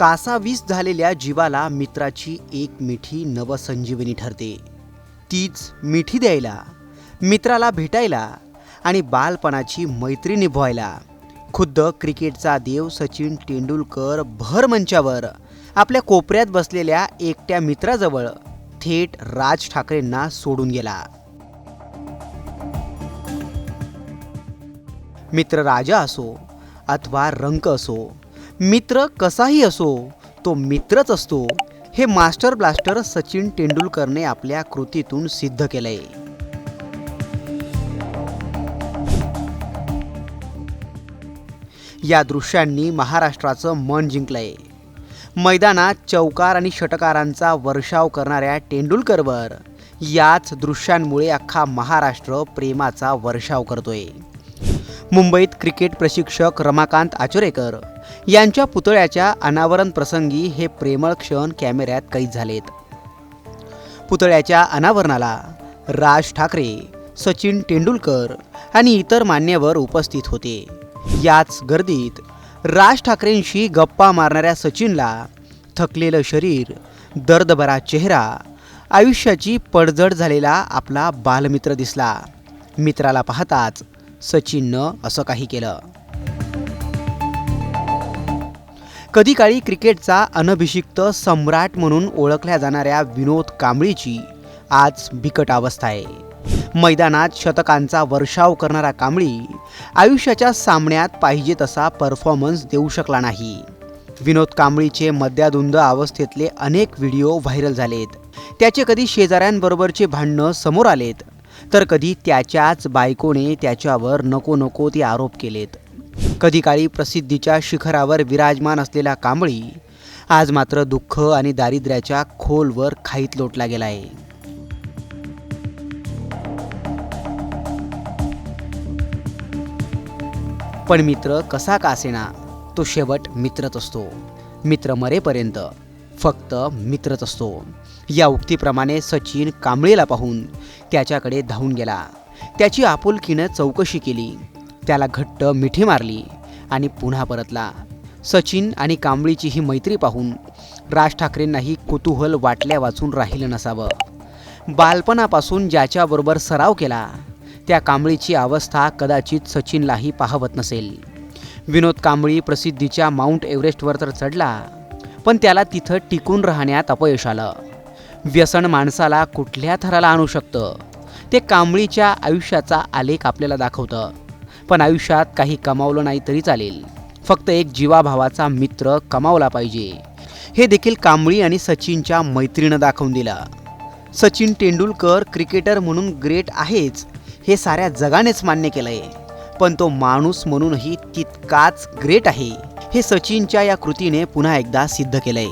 कासावीस झालेल्या जीवाला मित्राची एक मिठी नवसंजीवनी ठरते. तीच मिठी द्यायला, मित्राला भेटायला आणि बालपणाची मैत्री निभवायला खुद्द क्रिकेटचा देव सचिन तेंडुलकर भर मंचावर आपल्या कोपऱ्यात बसलेल्या एकट्या मित्राजवळ थेट राज ठाकरेंना सोडून गेला. मित्र राजा असो अथवा रंक असो, मित्र कसाही असो, तो मित्रच असतो हे मास्टर ब्लास्टर सचिन तेंडुलकरने आपल्या कृतीतून सिद्ध केलंय. या दृश्यांनी महाराष्ट्राचं मन जिंकलंय. मैदानात चौकार आणि षटकारांचा वर्षाव करणाऱ्या तेंडुलकरवर याच दृश्यांमुळे अख्खा महाराष्ट्र प्रेमाचा वर्षाव करतोय. मुंबईत क्रिकेट प्रशिक्षक रमाकांत आचरेकर यांच्या पुतळ्याच्या अनावरण प्रसंगी हे प्रेमळ क्षण कॅमेऱ्यात कैद झालेत. पुतळ्याच्या अनावरणाला राज ठाकरे, सचिन तेंडुलकर आणि इतर मान्यवर उपस्थित होते. याच गर्दीत राज ठाकरेंशी गप्पा मारणाऱ्या सचिनला थकलेलं शरीर, दर्दभरा चेहरा, आयुष्याची पडझड झालेला आपला बालमित्र दिसला. मित्राला पाहताच सचिननं असं काही केलं. कधी काळी क्रिकेटचा अनभिषिक्त सम्राट म्हणून ओळखल्या जाणाऱ्या विनोद कांबळीची आज बिकट अवस्था आहे. मैदानात शतकांचा वर्षाव करणारा कांबळी आयुष्याच्या सामन्यात पाहिजे तसा परफॉर्मन्स देऊ शकला नाही. विनोद कांबळीचे मद्याधुंद अवस्थेतले अनेक व्हिडिओ व्हायरल झालेत. त्याचे कधी शेजाऱ्यांबरोबरचे भांडणं समोर आलेत, तर कधी त्याच्याच बायकोने त्याच्यावर नको नको ते आरोप केलेत. कधी काळी प्रसिद्धीच्या शिखरावर विराजमान असलेला कांबळी आज मात्र दुःख आणि दारिद्र्याच्या खोलवर खाईत लोटला गेलाय. पण मित्र कसा का असेना, तो शेवट मित्रच असतो. मित्र मरेपर्यंत फक्त मित्रच असतो. या उक्तीप्रमाणे सचिन कांबळीला पाहून त्याच्याकडे धावून गेला. त्याची आपुलकीनं चौकशी केली, त्याला घट्ट मिठी मारली आणि पुन्हा परतला. सचिन आणि कांबळीची ही मैत्री पाहून राज ठाकरेंनाही कुतूहल वाटल्या वाचून राहिलं नसावं. बालपणापासून ज्याच्याबरोबर सराव केला त्या कांबळीची अवस्था कदाचित सचिनलाही पाहवत नसेल. विनोद कांबळी प्रसिद्धीच्या माउंट एव्हरेस्टवर तर चढला, पण त्याला तिथं टिकून राहण्यात अपयश आलं. व्यसन माणसाला कुठल्या थराला आणू शकतं ते कांबळीच्या आयुष्याचा आलेख आपल्याला दाखवतं. पण आयुष्यात काही कमावलं नाही तरी चालेल, फक्त एक जीवाभावाचा मित्र कमावला पाहिजे हे देखील कांबळी आणि सचिनच्या मैत्रीनं दाखवून दिलं. सचिन तेंडुलकर क्रिकेटर म्हणून ग्रेट आहेच हे साऱ्या जगानेच मान्य केलंय, पण तो माणूस म्हणूनही तितकाच ग्रेट आहे हे सचिनच्या या कृतीने पुन्हा एकदा सिद्ध केलंय.